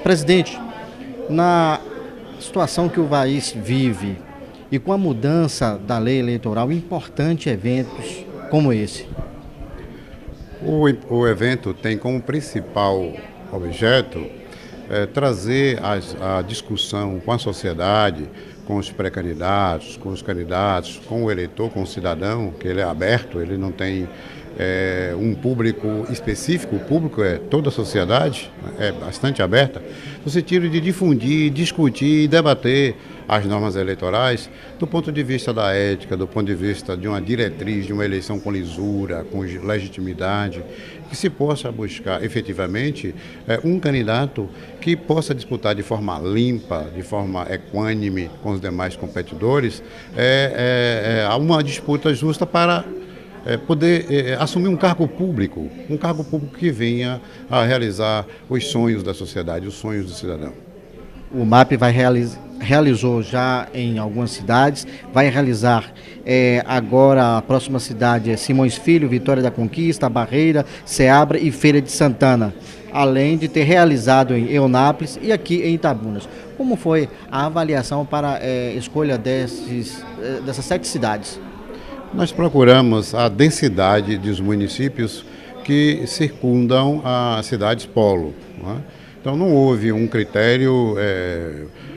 Presidente, na situação que o país vive e com a mudança da lei eleitoral, importante eventos como esse. O evento tem como principal objeto trazer a discussão com a sociedade, com os pré-candidatos, com os candidatos, com o eleitor, com o cidadão, que ele é aberto, ele não tem um público específico, o público é toda a sociedade, é bastante aberta, no sentido de difundir, discutir e debater as normas eleitorais do ponto de vista da ética, do ponto de vista de uma diretriz, de uma eleição com lisura, com legitimidade, que se possa buscar efetivamente um candidato que possa disputar de forma limpa, de forma equânime com os demais competidores, uma disputa justa para poder assumir um cargo público que venha a realizar os sonhos da sociedade, os sonhos do cidadão. O MAP realizou já em algumas cidades, vai realizar agora a próxima cidade é Simões Filho, Vitória da Conquista, Barreira, Ceabra e Feira de Santana, além de ter realizado em Eunápolis e aqui em Itabunas. Como foi a avaliação para a escolha dessas 7 cidades? Nós procuramos a densidade dos municípios que circundam as cidades polo, não é? Então não houve um critério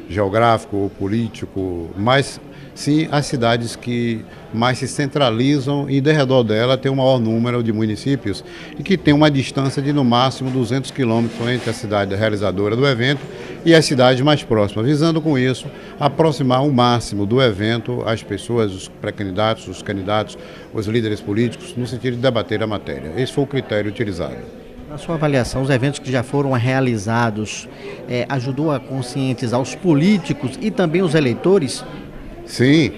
geográfico ou político, mas sim as cidades que mais se centralizam e de redor dela tem o maior número de municípios e que tem uma distância de no máximo 200 quilômetros entre a cidade realizadora do evento e as cidades mais próximas, visando com isso aproximar o máximo do evento as pessoas, os pré-candidatos, os candidatos, os líderes políticos, no sentido de debater a matéria. Esse foi o critério utilizado. Na sua avaliação, os eventos que já foram realizados ajudou a conscientizar os políticos e também os eleitores? Sim,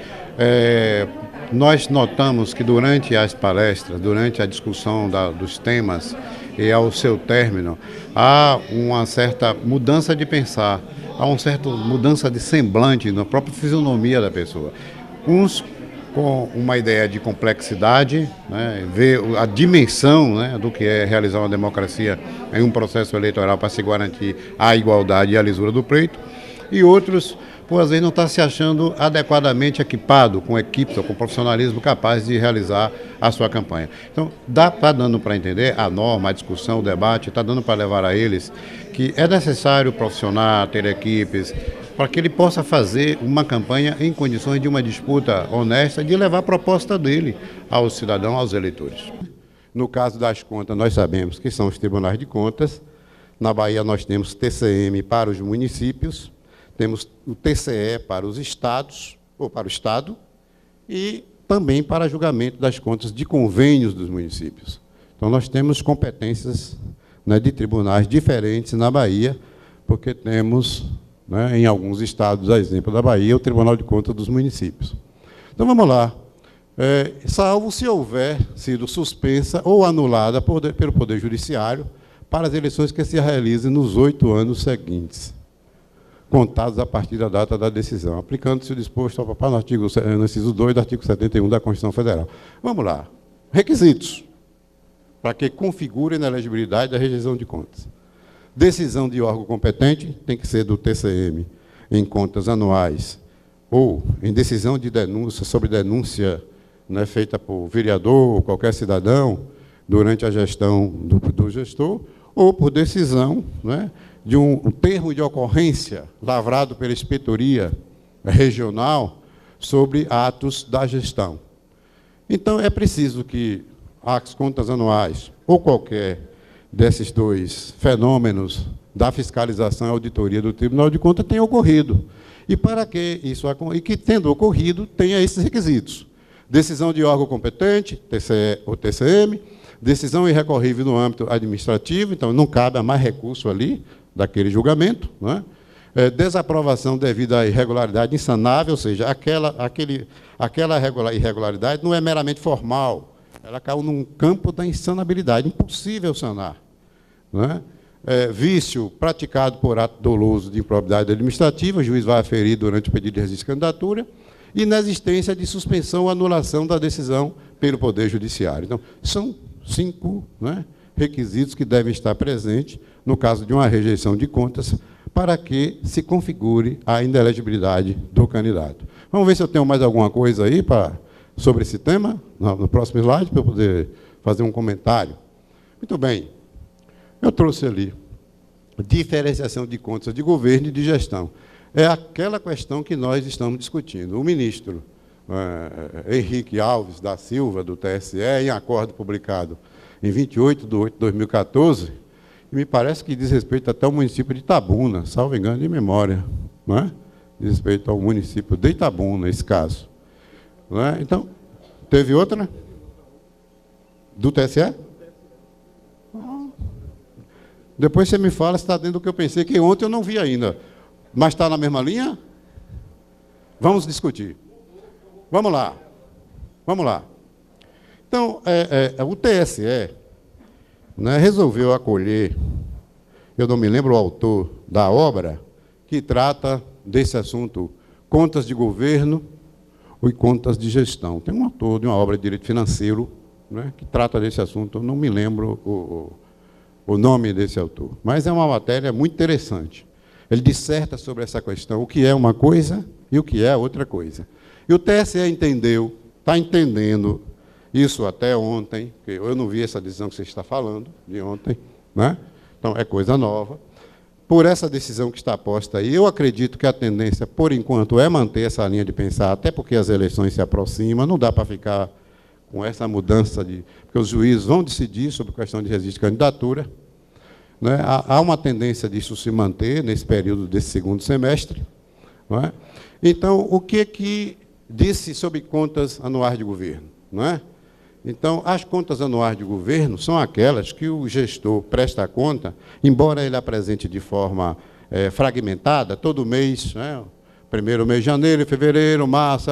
nós notamos que durante as palestras, durante a discussão dos temas e ao seu término, há uma certa mudança de pensar, há uma certa mudança de semblante na própria fisionomia da pessoa. Uns com uma ideia de complexidade, né, ver a dimensão, né, do que é realizar uma democracia em um processo eleitoral para se garantir a igualdade e a lisura do pleito, e outros, por às vezes, não estar se achando adequadamente equipado, com equipe ou com profissionalismo capaz de realizar a sua campanha. Então, está dando para entender a norma, a discussão, o debate, está dando para levar a eles que é necessário profissionar, ter equipes, para que ele possa fazer uma campanha em condições de uma disputa honesta, de levar a proposta dele aos cidadãos, aos eleitores. No caso das contas, nós sabemos que são os tribunais de contas. Na Bahia nós temos TCM para os municípios, temos o TCE para os estados, ou para o estado, e também para julgamento das contas de convênios dos municípios. Então nós temos competências, né, de tribunais diferentes na Bahia, porque temos, né, em alguns estados, a exemplo da Bahia, o Tribunal de Contas dos municípios. Então, vamos lá. Salvo se houver sido suspensa ou anulada pelo Poder Judiciário para as eleições que se realizem nos 8 anos seguintes, contados a partir da data da decisão, aplicando-se o disposto no inciso 2 do artigo 71 da Constituição Federal. Vamos lá. Requisitos para que configure na elegibilidade da rejeição de contas. Decisão de órgão competente tem que ser do TCM em contas anuais ou em decisão de denúncia sobre denúncia, né, feita por vereador ou qualquer cidadão durante a gestão do gestor, ou por decisão, né, de um termo de ocorrência lavrado pela inspetoria regional sobre atos da gestão. Então, é preciso que as contas anuais ou qualquer desses dois fenômenos da fiscalização e auditoria do Tribunal de Contas tenha ocorrido. E para que isso e que, tendo ocorrido, tenha esses requisitos. Decisão de órgão competente, TCE ou TCM, decisão irrecorrível no âmbito administrativo, então não cabe a mais recurso ali daquele julgamento, né? Desaprovação devido à irregularidade insanável, ou seja, aquela irregularidade não é meramente formal, ela caiu num campo da insanabilidade, impossível sanar, né? Vício praticado por ato doloso de improbidade administrativa, o juiz vai aferir durante o pedido de registro de candidatura, e inexistência de suspensão ou anulação da decisão pelo Poder Judiciário. Então, são 5, né, requisitos que devem estar presentes no caso de uma rejeição de contas para que se configure a inelegibilidade do candidato. Vamos ver se eu tenho mais alguma coisa aí sobre esse tema, no próximo slide, para eu poder fazer um comentário. Muito bem. Eu trouxe ali diferenciação de contas de governo e de gestão. É aquela questão que nós estamos discutindo. O ministro Henrique Alves da Silva, do TSE, em acordo publicado em 28 de 8 de 2014, me parece que diz respeito até ao município de Itabuna, salvo engano de memória, não é? Diz respeito ao município de Itabuna, nesse caso. Não é? Então, teve outra? Do TSE? Depois você me fala se está dentro do que eu pensei, que ontem eu não vi ainda. Mas está na mesma linha? Vamos discutir. Vamos lá. Vamos lá. Então, o TSE, né, resolveu acolher, eu não me lembro o autor da obra, que trata desse assunto, contas de governo e contas de gestão. Tem um autor de uma obra de direito financeiro, né, que trata desse assunto, eu não me lembro o nome desse autor, mas é uma matéria muito interessante. Ele disserta sobre essa questão, o que é uma coisa e o que é outra coisa. E o TSE entendeu, está entendendo isso até ontem, porque eu não vi essa decisão que você está falando, de ontem, né? Então é coisa nova. Por essa decisão que está posta aí, eu acredito que a tendência, por enquanto, é manter essa linha de pensar, até porque as eleições se aproximam, não dá para ficar com essa mudança porque os juízes vão decidir sobre a questão de registro de candidatura, né? Há uma tendência disso se manter nesse período desse segundo semestre, não é? Então, o que disse sobre contas anuais de governo, não é? Então, as contas anuais de governo são aquelas que o gestor presta conta, embora ele apresente de forma fragmentada, todo mês, né? Primeiro mês de janeiro, fevereiro, março,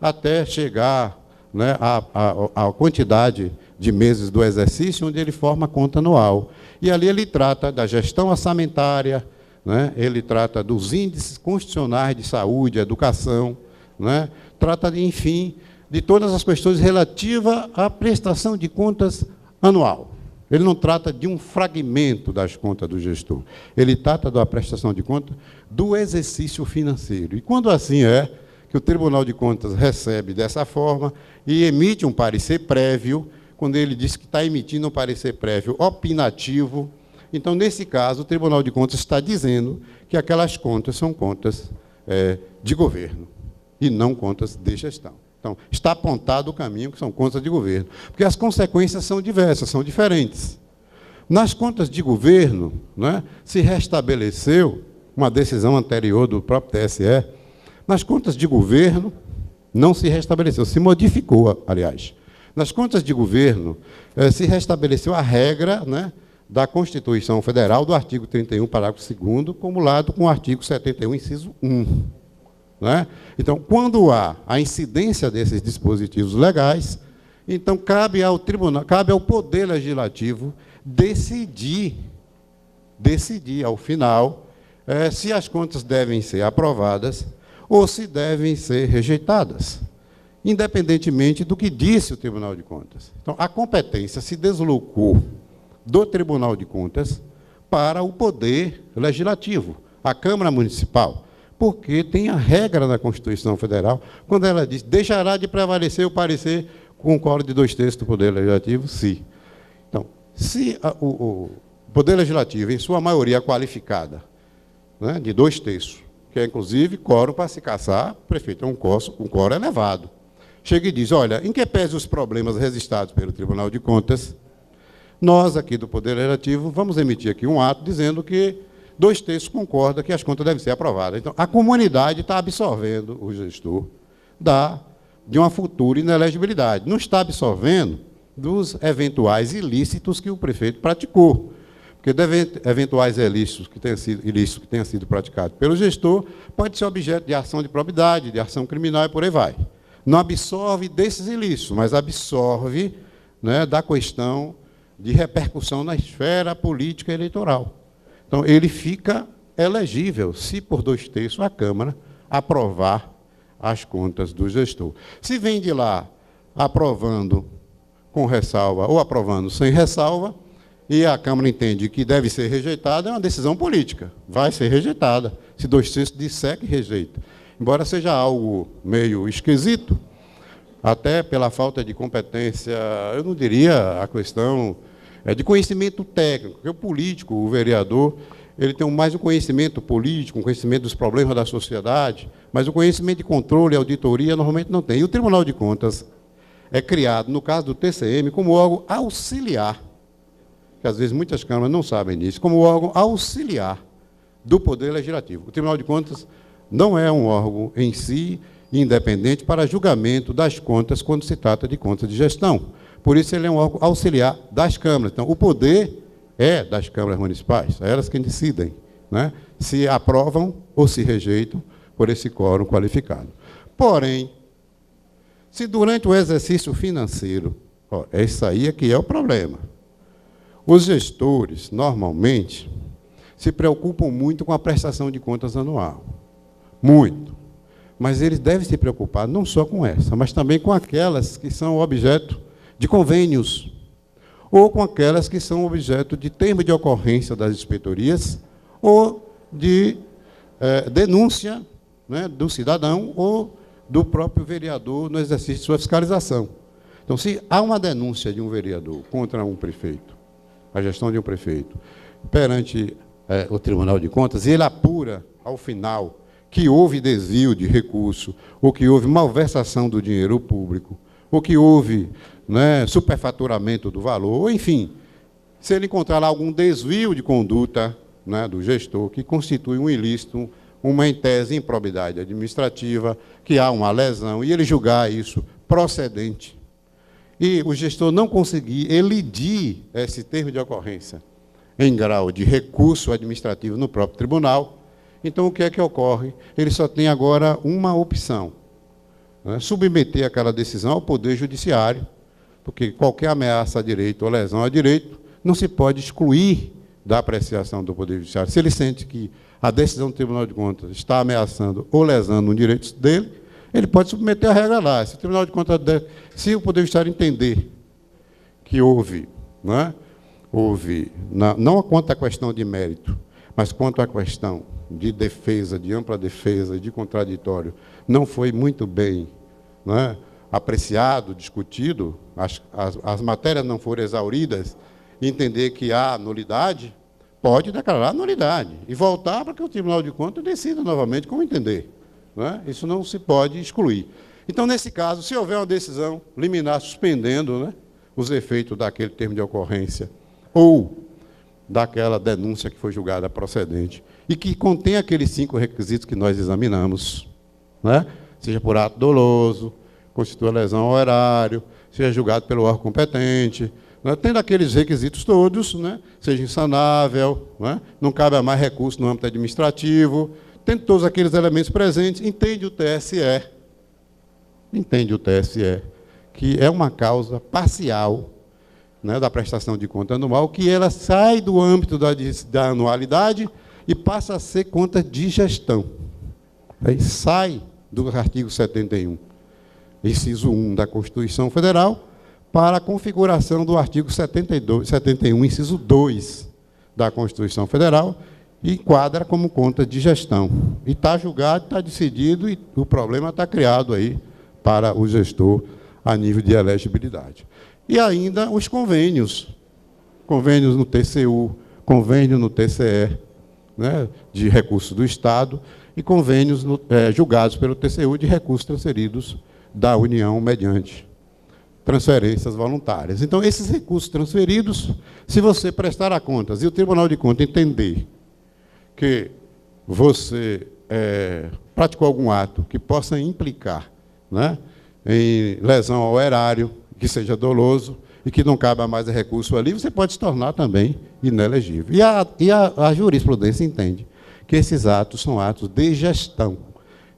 até chegar, né, a quantidade de meses do exercício, onde ele forma a conta anual. E ali ele trata da gestão orçamentária, né, ele trata dos índices constitucionais de saúde, educação, né, trata, enfim, de todas as questões relativas à prestação de contas anual. Ele não trata de um fragmento das contas do gestor. Ele trata da prestação de contas do exercício financeiro. E quando assim é, que o Tribunal de Contas recebe dessa forma e emite um parecer prévio, quando ele diz que está emitindo um parecer prévio opinativo, então, nesse caso, o Tribunal de Contas está dizendo que aquelas contas são contas de governo e não contas de gestão. Então, está apontado o caminho que são contas de governo, porque as consequências são diversas, são diferentes. Nas contas de governo, né, se restabeleceu uma decisão anterior do próprio TSE. Nas contas de governo, não se restabeleceu, se modificou, aliás. Nas contas de governo, se restabeleceu a regra, né, da Constituição Federal, do artigo 31, parágrafo 2º, acumulado com o artigo 71, inciso 1. Né? Então, quando há a incidência desses dispositivos legais, então cabe ao tribunal, cabe ao Poder Legislativo decidir ao final, se as contas devem ser aprovadas ou se devem ser rejeitadas, independentemente do que disse o Tribunal de Contas. Então, a competência se deslocou do Tribunal de Contas para o Poder Legislativo, a Câmara Municipal, porque tem a regra da Constituição Federal, quando ela diz, deixará de prevalecer o parecer com o quórum de 2/3 do Poder Legislativo, sim. Então, se o Poder Legislativo, em sua maioria qualificada, né, de 2/3, que é, inclusive, quórum para se caçar prefeito, é um quórum elevado, chega e diz, olha, em que pese os problemas registrados pelo Tribunal de Contas, nós, aqui do Poder Legislativo, vamos emitir aqui um ato dizendo que 2/3 concorda que as contas devem ser aprovadas. Então, a comunidade está absorvendo o gestor de uma futura inelegibilidade. Não está absorvendo dos eventuais ilícitos que o prefeito praticou. Porque eventuais ilícitos que tenham sido praticados pelo gestor pode ser objeto de ação de probidade, de ação criminal e por aí vai. Não absorve desses ilícitos, mas absorve, né, da questão de repercussão na esfera política e eleitoral. Então, ele fica elegível, se por 2/3 a Câmara aprovar as contas do gestor. Se vem de lá aprovando com ressalva ou aprovando sem ressalva, e a Câmara entende que deve ser rejeitada, é uma decisão política. Vai ser rejeitada, se 2/3 disser que rejeita. Embora seja algo meio esquisito, até pela falta de competência, eu não diria a questão de conhecimento técnico, porque o político, o vereador, ele tem mais um conhecimento político, um conhecimento dos problemas da sociedade, mas o conhecimento de controle e auditoria normalmente não tem. E o Tribunal de Contas é criado, no caso do TCM, como órgão auxiliar, que às vezes muitas câmaras não sabem disso, como órgão auxiliar do Poder Legislativo. O Tribunal de Contas não é um órgão em si independente para julgamento das contas quando se trata de contas de gestão. Por isso, ele é um órgão auxiliar das câmaras. Então, o poder é das câmaras municipais, é elas quem decidem, né, se aprovam ou se rejeitam por esse quórum qualificado. Porém, se durante o exercício financeiro, esse aí é que é o problema. Os gestores, normalmente, se preocupam muito com a prestação de contas anual. Muito. Mas eles devem se preocupar não só com essa, mas também com aquelas que são objeto de convênios, ou com aquelas que são objeto de termo de ocorrência das inspetorias, ou de denúncia, né, do cidadão ou do próprio vereador no exercício de sua fiscalização. Então, se há uma denúncia de um vereador contra um prefeito, a gestão de um prefeito, perante o Tribunal de Contas, e ele apura, ao final, que houve desvio de recurso, ou que houve malversação do dinheiro público, ou que houve, né, superfaturamento do valor, ou, enfim, se ele encontrar algum desvio de conduta, né, do gestor, que constitui um ilícito, uma, em tese, improbidade administrativa, que há uma lesão, e ele julgar isso procedente, e o gestor não conseguir elidir esse termo de ocorrência em grau de recurso administrativo no próprio tribunal, então o que é que ocorre? Ele só tem agora uma opção, né? Submeter aquela decisão ao Poder Judiciário, porque qualquer ameaça a direito ou lesão a direito não se pode excluir da apreciação do Poder Judiciário. Se ele sente que a decisão do Tribunal de Contas está ameaçando ou lesando um direito dele, ele pode submeter a regra lá. Se o Tribunal de Contas, se o Poder Judiciário entender que houve, né, não quanto à questão de mérito, mas quanto à questão de defesa, de ampla defesa, de contraditório, não foi muito bem, né, apreciado, discutido, as matérias não foram exauridas, entender que há nulidade, pode declarar nulidade e voltar para que o Tribunal de Contas decida novamente como entender, né? Isso não se pode excluir. Então, nesse caso, se houver uma decisão liminar suspendendo, né, os efeitos daquele termo de ocorrência ou daquela denúncia que foi julgada procedente e que contém aqueles 5 requisitos que nós examinamos, né, seja por ato doloso, constitua lesão ao erário, seja julgado pelo órgão competente, né, tendo aqueles requisitos todos, né, seja insanável, né, não cabe a mais recurso no âmbito administrativo, tendo todos aqueles elementos presentes, entende o TSE, que é uma causa parcial, né, da prestação de conta anual, que ela sai do âmbito da anualidade e passa a ser conta de gestão. Aí sai do artigo 71, inciso 1 da Constituição Federal, para a configuração do artigo 71, inciso 2 da Constituição Federal, e enquadra como conta de gestão. E está julgado, está decidido, e o problema está criado aí para o gestor a nível de elegibilidade. E ainda os convênios no TCU, convênio no TCE, né, de recursos do Estado, e convênios julgados pelo TCU de recursos transferidos da União mediante transferências voluntárias. Então, esses recursos transferidos, se você prestar a contas e o Tribunal de Contas entender que você praticou algum ato que possa implicar, né, em lesão ao erário, que seja doloso e que não caiba mais recurso ali, você pode se tornar também inelegível. E a jurisprudência entende que esses atos são atos de gestão.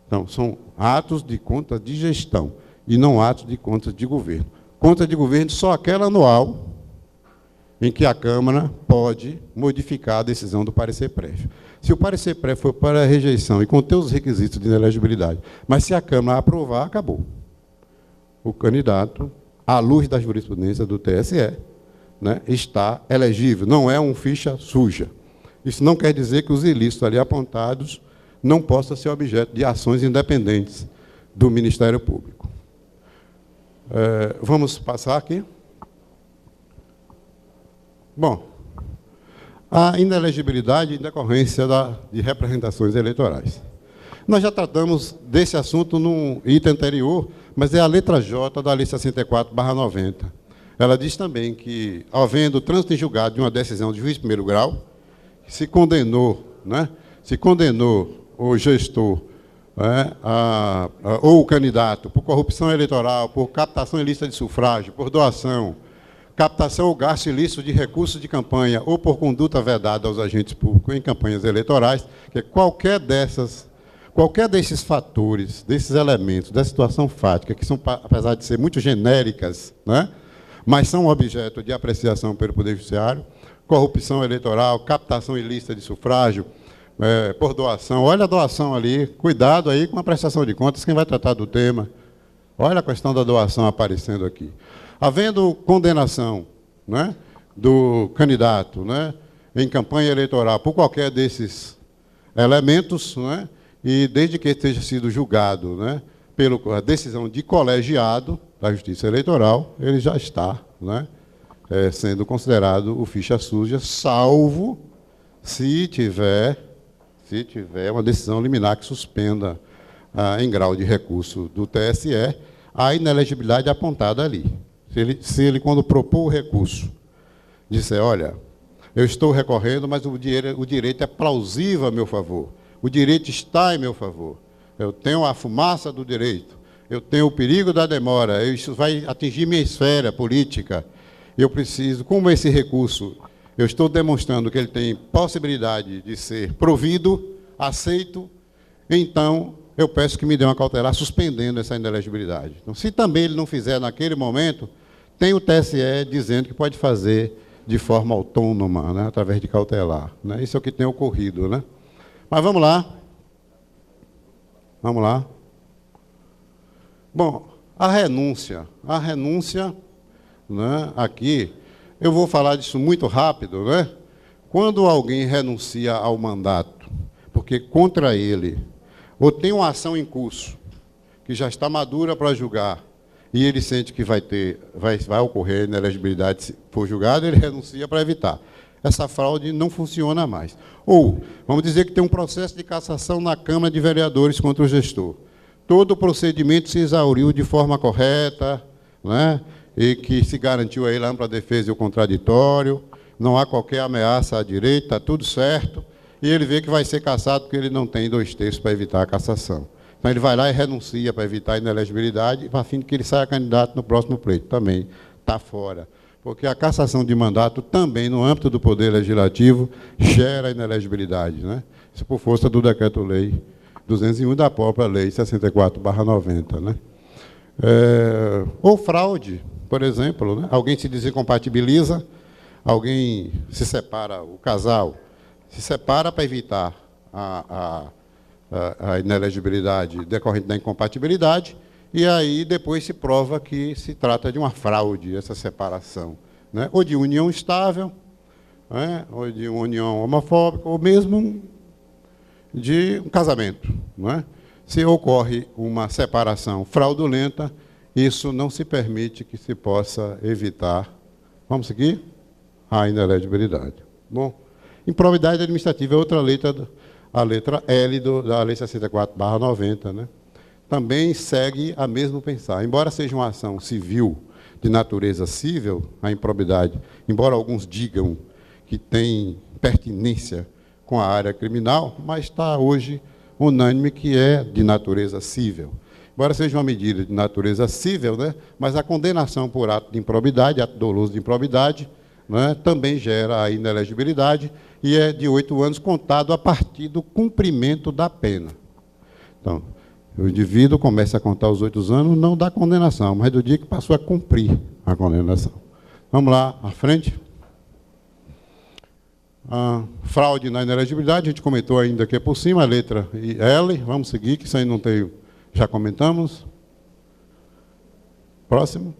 Então, são atos de conta de gestão e não atos de conta de governo. Conta de governo só aquela anual em que a Câmara pode modificar a decisão do parecer prévio. Se o parecer prévio for para a rejeição e conter os requisitos de inelegibilidade, mas se a Câmara aprovar, acabou. O candidato, à luz da jurisprudência do TSE, né, está elegível, não é um ficha suja. Isso não quer dizer que os ilícitos ali apontados não possam ser objeto de ações independentes do Ministério Público. Vamos passar aqui. Bom, a inelegibilidade em decorrência de representações eleitorais. Nós já tratamos desse assunto num item anterior, mas é a letra J da Lei 64/90. Ela diz também que, havendo trânsito em julgado de uma decisão de juiz de primeiro grau, se condenou o gestor, ou o candidato por corrupção eleitoral, por captação ilícita de sufrágio, por doação, captação ou gasto ilícito de recursos de campanha ou por conduta vedada aos agentes públicos em campanhas eleitorais, que qualquer desses fatores, desses elementos, da situação fática, que são, apesar de ser muito genéricas, né, mas são objeto de apreciação pelo Poder Judiciário, corrupção eleitoral, captação ilícita de sufrágio, por doação. Olha a doação ali, cuidado aí com a prestação de contas, quem vai tratar do tema. Olha a questão da doação aparecendo aqui. Havendo condenação, né, do candidato, né, em campanha eleitoral por qualquer desses elementos, né, e desde que tenha sido julgado, né, pela decisão de colegiado da Justiça Eleitoral, ele já está, né, sendo considerado o ficha suja, salvo se tiver uma decisão liminar que suspenda, em grau de recurso do TSE, a inelegibilidade apontada ali. Se ele, quando propor o recurso, disser, olha, eu estou recorrendo, mas o direito é plausível a meu favor, o direito está em meu favor, eu tenho a fumaça do direito, eu tenho o perigo da demora, isso vai atingir minha esfera política, eu preciso, como esse recurso, eu estou demonstrando que ele tem possibilidade de ser provido, aceito, então eu peço que me dê uma cautelar suspendendo essa inelegibilidade. Então, se também ele não fizer naquele momento, tem o TSE dizendo que pode fazer de forma autônoma, né, através de cautelar. Né? Isso é o que tem ocorrido. Né? Mas vamos lá. Vamos lá. Bom, a renúncia. A renúncia, né, aqui, eu vou falar disso muito rápido. Né? Quando alguém renuncia ao mandato, porque contra ele, ou tem uma ação em curso, que já está madura para julgar, e ele sente que vai ocorrer inelegibilidade se for julgado, ele renuncia para evitar. Essa fraude não funciona mais. Ou, vamos dizer que tem um processo de cassação na Câmara de Vereadores contra o gestor. Todo o procedimento se exauriu de forma correta, né, e que se garantiu a ele a ampla defesa e o contraditório, não há qualquer ameaça à direita, está tudo certo, e ele vê que vai ser cassado porque ele não tem 2/3 para evitar a cassação. Então, ele vai lá e renuncia para evitar a inelegibilidade, a fim de que ele saia candidato no próximo pleito. Também está fora. Porque a cassação de mandato também, no âmbito do Poder Legislativo, gera inelegibilidade. Né? Isso por força do Decreto-Lei 201 da própria Lei 64/90. Né? Ou fraude, por exemplo. Né? Alguém se desincompatibiliza, alguém se separa, o casal se separa para evitar a inelegibilidade decorrente da incompatibilidade, e aí depois se prova que se trata de uma fraude, essa separação, né? Ou de união estável, né? Ou de uma união homofóbica, ou mesmo de um casamento. Né? Se ocorre uma separação fraudulenta, isso não se permite que se possa evitar. Vamos seguir? A inelegibilidade. Bom, improbidade administrativa é outra letra, a letra L da Lei 64/90, né? Também segue a mesmo pensar. Embora seja uma ação civil, de natureza cível, a improbidade, embora alguns digam que tem pertinência com a área criminal, mas está hoje unânime que é de natureza cível. Embora seja uma medida de natureza cível, né? Mas a condenação por ato de improbidade, ato doloso de improbidade, né, também gera a inelegibilidade e é de 8 anos contado a partir do cumprimento da pena. Então, o indivíduo começa a contar os 8 anos, não da condenação, mas do dia que passou a cumprir a condenação. Vamos lá, à frente. A fraude na inelegibilidade, a gente comentou ainda aqui por cima, a letra L, vamos seguir, que isso aí não tem, já comentamos. Próximo.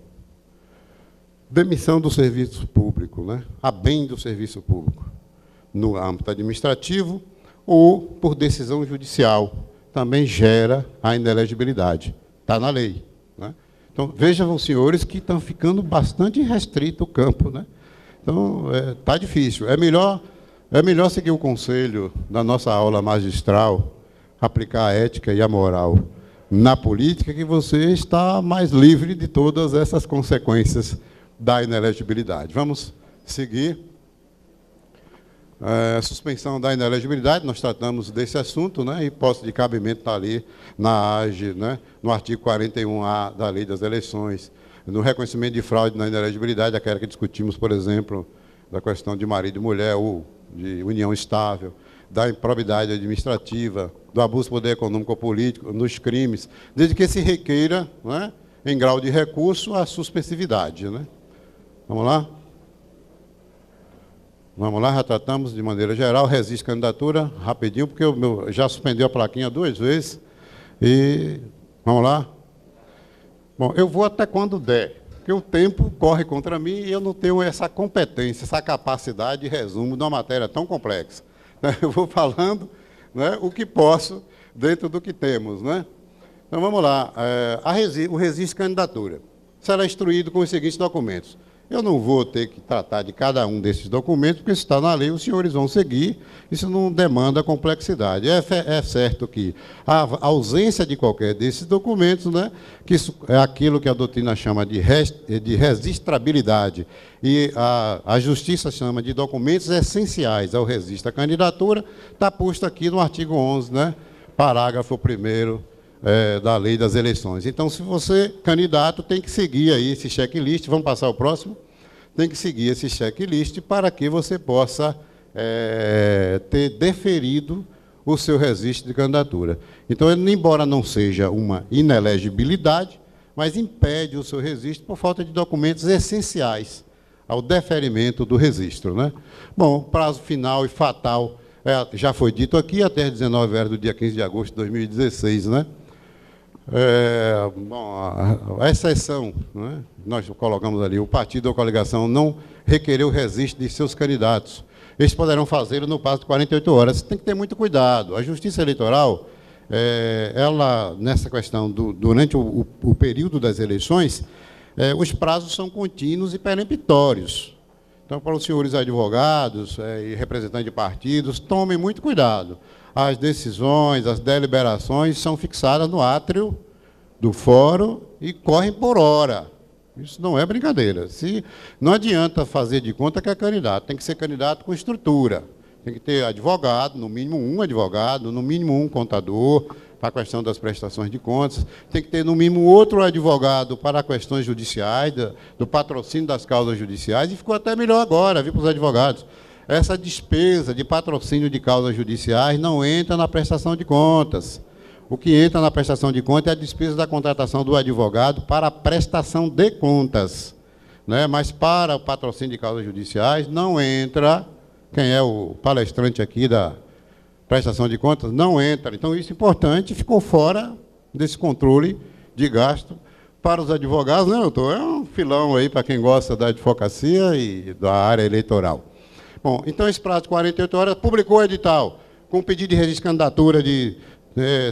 demissão do serviço público, né? A bem do serviço público, no âmbito administrativo ou por decisão judicial, também gera a inelegibilidade. Está na lei, né? Então, vejam os senhores que estão ficando bastante restrito o campo, né? Então, está difícil. É melhor seguir o conselho da nossa aula magistral, aplicar a ética e a moral na política, que você está mais livre de todas essas consequências da inelegibilidade. Vamos seguir. Suspensão da inelegibilidade, nós tratamos desse assunto, né? Hipótese de cabimento está ali na AGE, né? No artigo 41A da Lei das Eleições, no reconhecimento de fraude na inelegibilidade, aquela que discutimos, por exemplo, da questão de marido e mulher, ou de união estável, da improbidade administrativa, do abuso de poder econômico ou político, nos crimes, desde que se requeira, né, em grau de recurso, a suspensividade, né? Vamos lá? Vamos lá, já tratamos de maneira geral, resiste candidatura, rapidinho, porque já suspendeu a plaquinha 2 vezes. E vamos lá? Bom, eu vou até quando der, porque o tempo corre contra mim e eu não tenho essa competência, essa capacidade de resumo de uma matéria tão complexa. Eu vou falando, né, o que posso dentro do que temos, né? Então, vamos lá. O resiste candidatura será instruído com os seguintes documentos. Eu não vou ter que tratar de cada um desses documentos, porque isso está na lei, os senhores vão seguir, isso não demanda complexidade. É certo que a ausência de qualquer desses documentos, né, que isso é aquilo que a doutrina chama de registrabilidade, e a justiça chama de documentos essenciais ao registro da candidatura, está posto aqui no artigo 11, né, parágrafo 1º, da Lei das Eleições. Então, se você, candidato, tem que seguir aí esse checklist, vamos passar ao próximo, tem que seguir esse checklist para que você possa ter deferido o seu registro de candidatura. Então, embora não seja uma inelegibilidade, mas impede o seu registro por falta de documentos essenciais ao deferimento do registro, né? Bom, prazo final e fatal, já foi dito aqui, até as 19 horas do dia 15 de agosto de 2016, né? Bom, a exceção, né, nós colocamos ali, o partido ou coligação não requereu o registro de seus candidatos. Eles poderão fazê-lo no prazo de 48 horas. Tem que ter muito cuidado. A Justiça Eleitoral, ela, nessa questão, durante o período das eleições, os prazos são contínuos e peremptórios. Então, para os senhores advogados e representantes de partidos, tomem muito cuidado. As decisões, as deliberações são fixadas no átrio do fórum e correm por hora. Isso não é brincadeira. Não adianta fazer de conta que é candidato, tem que ser candidato com estrutura. Tem que ter advogado, no mínimo um advogado, no mínimo um contador, para a questão das prestações de contas. Tem que ter, no mínimo, outro advogado para questões judiciais, do patrocínio das causas judiciais, e ficou até melhor agora, viu, para os advogados. Essa despesa de patrocínio de causas judiciais não entra na prestação de contas. O que entra na prestação de contas é a despesa da contratação do advogado para a prestação de contas, né? Mas para o patrocínio de causas judiciais não entra, quem é o palestrante aqui da prestação de contas, não entra. Então, isso é importante, ficou fora desse controle de gasto para os advogados, né, doutor? É um filão aí para quem gosta da advocacia e da área eleitoral. Bom, então, esse prazo de 48 horas, publicou o edital, com pedido de registro de candidatura de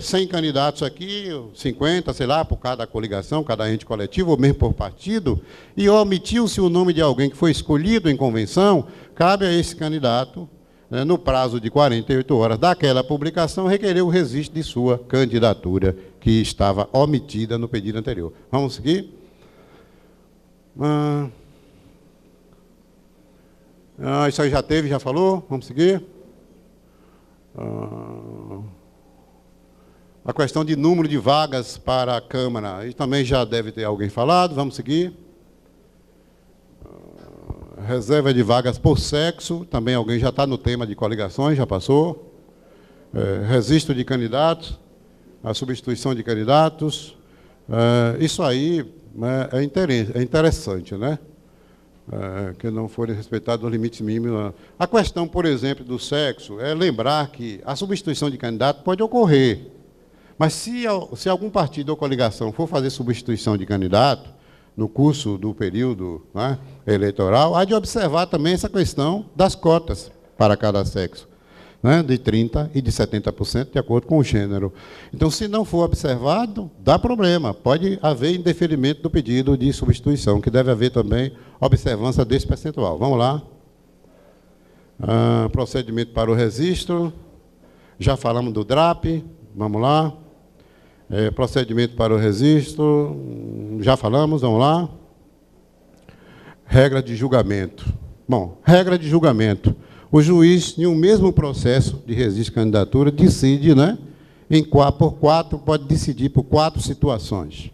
100 candidatos aqui, 50, sei lá, por cada coligação, cada ente coletivo, ou mesmo por partido, e omitiu-se o nome de alguém que foi escolhido em convenção, cabe a esse candidato, no prazo de 48 horas daquela publicação, requerer o registro de sua candidatura, que estava omitida no pedido anterior. Vamos seguir? Isso aí já teve, já falou? Vamos seguir? A questão de número de vagas para a Câmara, aí também já deve ter alguém falado, vamos seguir. Reserva de vagas por sexo, também alguém já está no tema de coligações, já passou. Registro de candidatos, a substituição de candidatos. Isso aí é interessante, né? Que não forem respeitados os limites mínimos. A questão, por exemplo, do sexo, é lembrar que a substituição de candidato pode ocorrer, mas se algum partido ou coligação for fazer substituição de candidato, no curso do período, né, eleitoral, há de observar também essa questão das cotas para cada sexo, né, de 30% e de 70%, de acordo com o gênero. Então, se não for observado, dá problema. Pode haver indeferimento do pedido de substituição, que deve haver também observância desse percentual. Vamos lá. Procedimento para o registro. Já falamos do DRAP. Vamos lá. Procedimento para o registro. Já falamos, vamos lá. Regra de julgamento. Bom, regra de julgamento. O juiz, em um mesmo processo de registro de candidatura, decide, né, por 4, pode decidir por 4 situações.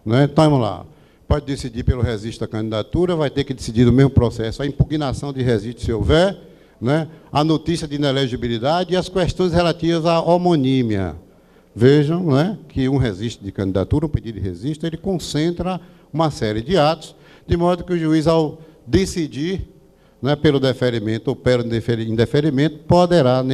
Né? Então, vamos lá. Pode decidir pelo registro da candidatura, vai ter que decidir no mesmo processo a impugnação de registro, se houver, né, a notícia de inelegibilidade e as questões relativas à homonímia. Vejam, né, que um registro de candidatura, um pedido de registro, ele concentra uma série de atos, de modo que o juiz, ao decidir, né, pelo deferimento ou pelo indeferimento, poderá,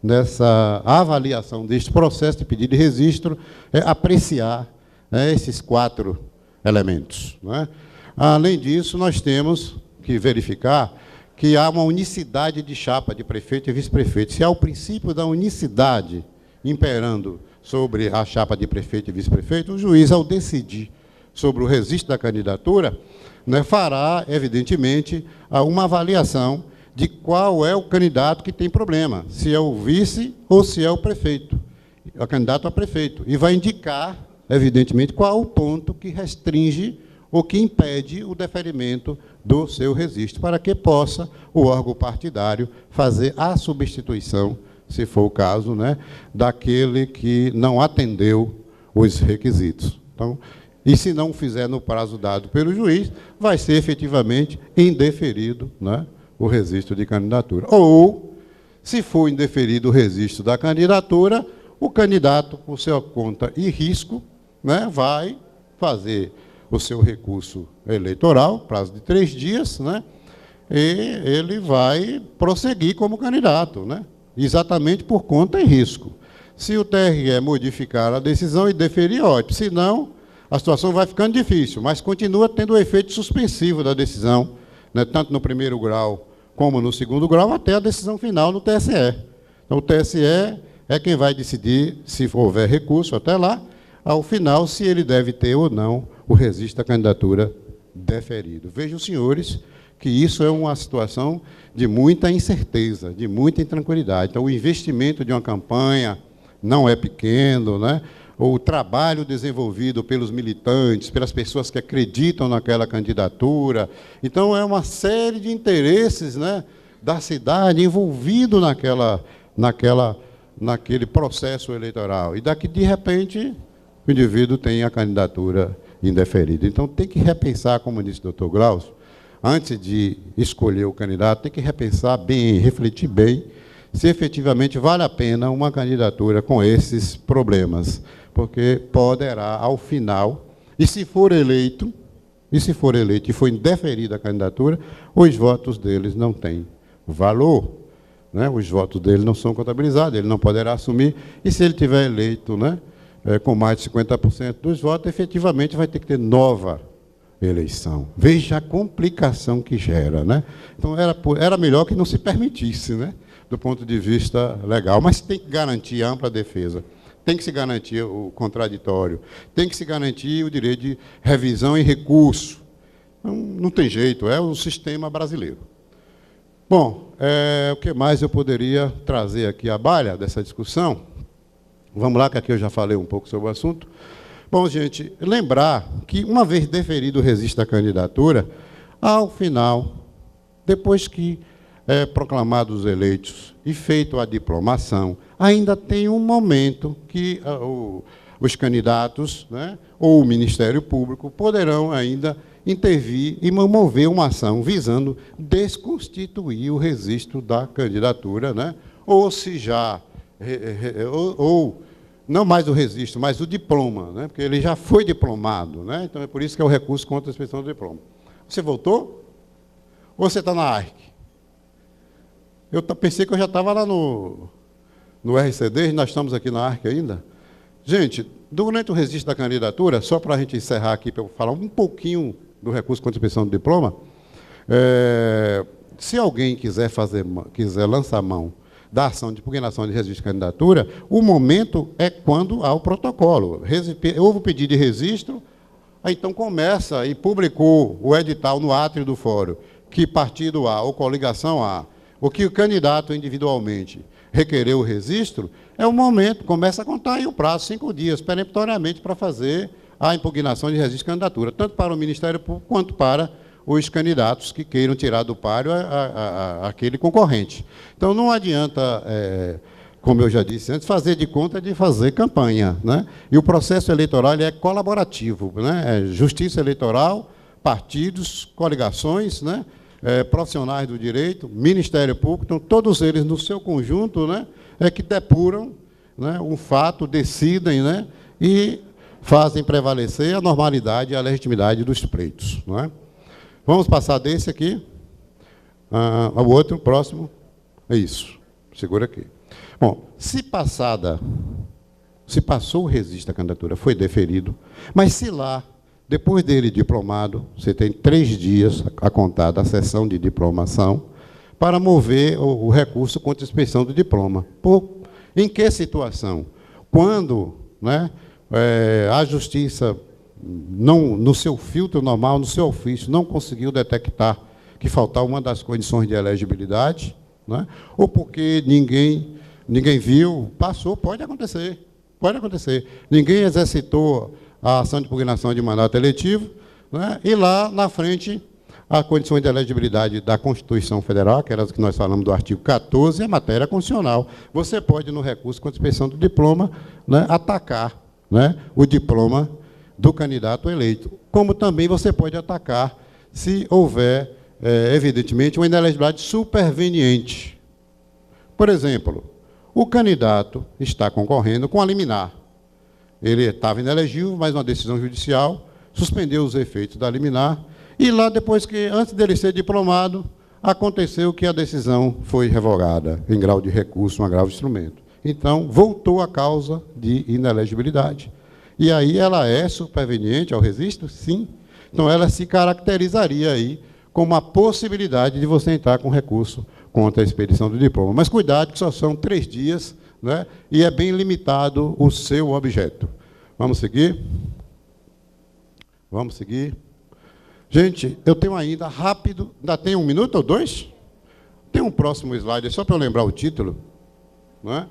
nessa avaliação deste processo de pedido de registro, apreciar, né, esses 4 elementos. Né? Além disso, nós temos que verificar que há uma unicidade de chapa de prefeito e vice-prefeito. Se há o princípio da unicidade imperando sobre a chapa de prefeito e vice-prefeito, o juiz, ao decidir sobre o registro da candidatura, né, fará, evidentemente, uma avaliação de qual é o candidato que tem problema, se é o vice ou se é o prefeito, o candidato a prefeito, e vai indicar, evidentemente, qual o ponto que restringe ou que impede o deferimento do seu registro, para que possa o órgão partidário fazer a substituição, se for o caso, né, daquele que não atendeu os requisitos. Então, e se não fizer no prazo dado pelo juiz, vai ser efetivamente indeferido, né, o registro de candidatura. Ou, se for indeferido o registro da candidatura, o candidato, por sua conta e risco, né, vai fazer o seu recurso eleitoral, prazo de 3 dias, né, e ele vai prosseguir como candidato, né, exatamente por conta e risco. Se o TRE modificar a decisão e deferir, ótimo. Se não, a situação vai ficando difícil, mas continua tendo o efeito suspensivo da decisão, né, tanto no primeiro grau como no segundo grau, até a decisão final no TSE. Então, o TSE é quem vai decidir, se houver recurso até lá, ao final, se ele deve ter ou não o registro da candidatura deferido. Vejam, senhores, que isso é uma situação de muita incerteza, de muita intranquilidade. Então, o investimento de uma campanha não é pequeno, né? O trabalho desenvolvido pelos militantes, pelas pessoas que acreditam naquela candidatura. Então, é uma série de interesses, né, da cidade envolvido naquele processo eleitoral. E daqui, de repente, o indivíduo tem a candidatura indeferida. Então, tem que repensar, como disse o doutor Glaucio, antes de escolher o candidato, tem que repensar bem, refletir bem, se efetivamente vale a pena uma candidatura com esses problemas, porque poderá, ao final, e se for eleito e for indeferida a candidatura, os votos deles não têm valor, né? Os votos dele não são contabilizados, ele não poderá assumir, e se ele tiver eleito, né, com mais de 50% dos votos, efetivamente vai ter que ter nova eleição. Veja a complicação que gera, né? Então, era melhor que não se permitisse, né, do ponto de vista legal, mas tem que garantir ampla defesa, tem que se garantir o contraditório, tem que se garantir o direito de revisão e recurso. Não tem jeito, é o sistema brasileiro. Bom, o que mais eu poderia trazer aqui à baila dessa discussão? Vamos lá, que aqui eu já falei um pouco sobre o assunto. Bom, gente, lembrar que, uma vez deferido o registro da candidatura, ao final, depois que proclamados os eleitos e feito a diplomação, ainda tem um momento que os candidatos, né, ou o Ministério Público poderão ainda intervir e mover uma ação visando desconstituir o registro da candidatura, né, ou se já ou não mais o registro, mas o diploma, né, porque ele já foi diplomado, né, então é por isso que é o recurso contra a expedição do diploma. Você voltou? Ou você está na ARC? Eu pensei que eu já estava lá no RCD, nós estamos aqui na ARC ainda. Gente, durante o registro da candidatura, só para a gente encerrar aqui, para eu falar um pouquinho do recurso contra a inspeção do diploma, se alguém quiser lançar mão da ação de impugnação de registro de candidatura, o momento é quando há o protocolo. Houve o pedido de registro, aí então começa e publicou o edital no átrio do fórum, que partido A ou coligação A, ou que o candidato individualmente requereu o registro, é o momento, começa a contar aí o prazo, 5 dias, peremptoriamente, para fazer a impugnação de registro de candidatura, tanto para o Ministério Público quanto para os candidatos que queiram tirar do páreo aquele concorrente. Então, não adianta, como eu já disse antes, fazer de conta de fazer campanha, né? E o processo eleitoral ele é colaborativo, né? Justiça eleitoral, partidos, coligações, né? Profissionais do direito, Ministério Público, então, todos eles, no seu conjunto, né, que depuram, né, um fato, decidem, né, e fazem prevalecer a normalidade e a legitimidade dos pleitos. Não é? Vamos passar desse aqui ao outro, próximo. É isso. Segura aqui. Bom, se passou o registro da candidatura, foi deferido, mas se lá, depois dele diplomado, você tem 3 dias a contar da sessão de diplomação para mover o recurso contra a inspeção do diploma. Em que situação? Quando, né, a Justiça, não, no seu filtro normal, no seu ofício, não conseguiu detectar que faltava uma das condições de elegibilidade, né, ou porque ninguém viu, passou, pode acontecer. Pode acontecer. Ninguém exercitou a ação de impugnação de mandato eletivo, né, e lá, na frente, a condição de elegibilidade da Constituição Federal, que era o que nós falamos do artigo 14, é matéria constitucional. Você pode, no recurso contra a inspeção do diploma, né, atacar, né, o diploma do candidato eleito. Como também você pode atacar se houver, evidentemente, uma inelegibilidade superveniente. Por exemplo, o candidato está concorrendo com a liminar. Ele estava inelegível, mas uma decisão judicial suspendeu os efeitos da liminar, e lá, depois que, antes dele ser diplomado, aconteceu que a decisão foi revogada em grau de recurso, um agravo de instrumento. Então, voltou a causa de inelegibilidade. E aí ela é superveniente ao registro? Sim. Então, ela se caracterizaria aí como a possibilidade de você entrar com recurso contra a expedição do diploma. Mas cuidado, que só são 3 dias, né, e é bem limitado o seu objeto. Vamos seguir? Vamos seguir. Gente, eu tenho ainda, rápido, ainda tem 1 minuto ou 2? Tem um próximo slide, só para eu lembrar o título. Não é?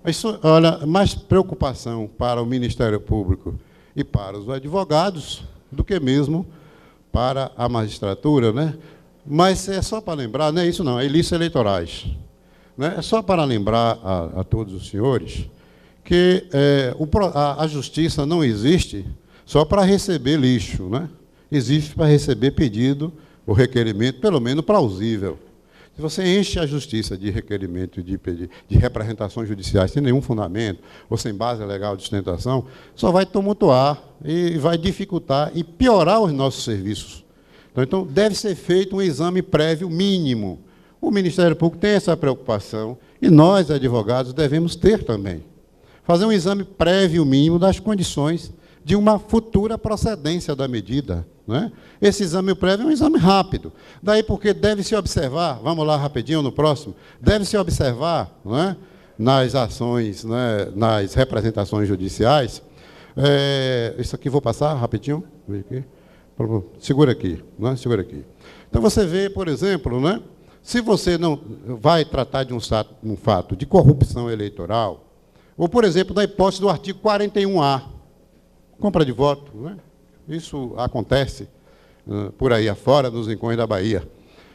Isso, olha, mais preocupação para o Ministério Público e para os advogados do que mesmo para a magistratura, né? Mas é só para lembrar, não é isso não, é ilícitos eleitorais. Né? É só para lembrar a todos os senhores que a justiça não existe só para receber lixo, né? Existe para receber pedido ou requerimento, pelo menos plausível. Se você enche a justiça de requerimento de representações judiciais sem nenhum fundamento, ou sem base legal de sustentação, só vai tumultuar e vai dificultar e piorar os nossos serviços. Então, deve ser feito um exame prévio mínimo. O Ministério Público tem essa preocupação, e nós, advogados, devemos ter também. Fazer um exame prévio mínimo das condições de uma futura procedência da medida. Não é? Esse exame prévio é um exame rápido. Daí porque deve-se observar, vamos lá rapidinho no próximo, deve-se observar, não é, nas ações, né, nas representações judiciais, isso aqui vou passar rapidinho, segura aqui, né, segura aqui. Então você vê, por exemplo, né, se você não vai tratar de um fato de corrupção eleitoral, ou, por exemplo, da hipótese do artigo 41A, compra de voto, né? Isso acontece por aí afora, nos rincões da Bahia.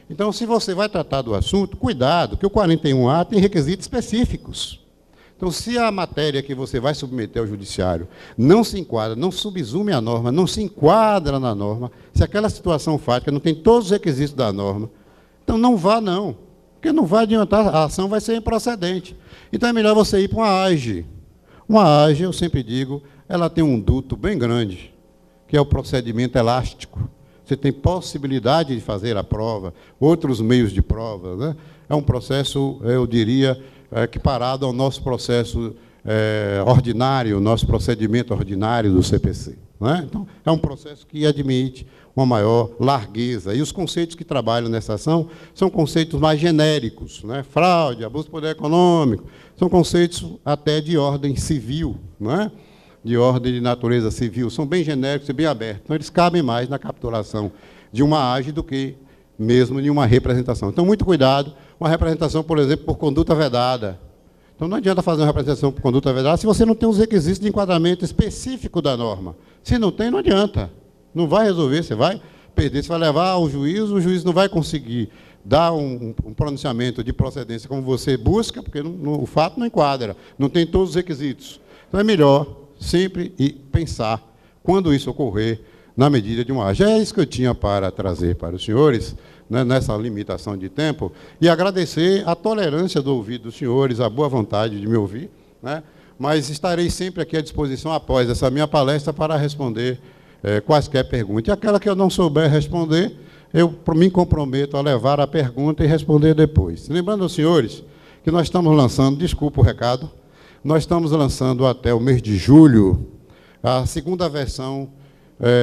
Então, se você vai tratar do assunto, cuidado, que o 41A tem requisitos específicos. Então, se a matéria que você vai submeter ao judiciário não se enquadra, não subsume a norma, não se enquadra na norma, se aquela situação fática não tem todos os requisitos da norma, então não vá não, porque não vai adiantar, a ação vai ser improcedente. Então, é melhor você ir para uma AGE. Uma AGE, eu sempre digo, ela tem um duto bem grande, que é o procedimento elástico. Você tem possibilidade de fazer a prova, outros meios de prova, né? É um processo, eu diria, equiparado ao nosso processo ordinário, nosso procedimento ordinário do CPC. Não é? Então, é um processo que admite uma maior largueza. E os conceitos que trabalham nessa ação são conceitos mais genéricos, né? Fraude, abuso do poder econômico, são conceitos até de ordem civil, não é? De ordem de natureza civil, são bem genéricos e bem abertos. Então, eles cabem mais na capturação de uma AGE do que mesmo de uma representação. Então, muito cuidado, uma representação, por exemplo, por conduta vedada. Então, não adianta fazer uma representação por conduta vedada se você não tem os requisitos de enquadramento específico da norma. Se não tem, não adianta. Não vai resolver, você vai perder, você vai levar ao juiz, o juiz não vai conseguir dar um pronunciamento de procedência como você busca, porque o fato não enquadra, não tem todos os requisitos. Então, é melhor sempre pensar, quando isso ocorrer, na medida de uma AGE. É isso que eu tinha para trazer para os senhores, né, nessa limitação de tempo, e agradecer a tolerância do ouvido dos senhores, a boa vontade de me ouvir, né, mas estarei sempre aqui à disposição, após essa minha palestra, para responder quaisquer perguntas. E aquela que eu não souber responder, eu me comprometo a levar a pergunta e responder depois. Lembrando aos senhores que nós estamos lançando, desculpa o recado, nós estamos lançando até o mês de julho a segunda versão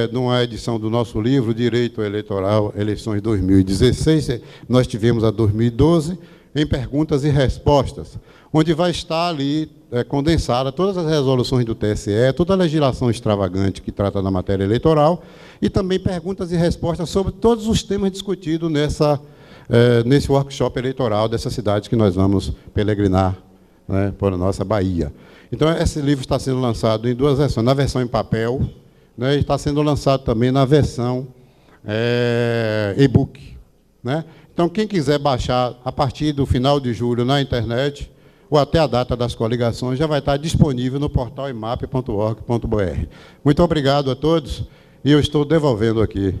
de uma edição do nosso livro, Direito Eleitoral, Eleições 2016. Nós tivemos a 2012, em perguntas e respostas, onde vai estar ali condensada todas as resoluções do TSE, toda a legislação extravagante que trata da matéria eleitoral, e também perguntas e respostas sobre todos os temas discutidos nesse workshop eleitoral dessas cidades que nós vamos peregrinar, né, por a nossa Bahia. Então, esse livro está sendo lançado em duas versões, na versão em papel, né, e está sendo lançado também na versão e-book, né? Então, quem quiser baixar a partir do final de julho na internet, ou até a data das coligações, já vai estar disponível no portal imap.org.br. Muito obrigado a todos, e eu estou devolvendo aqui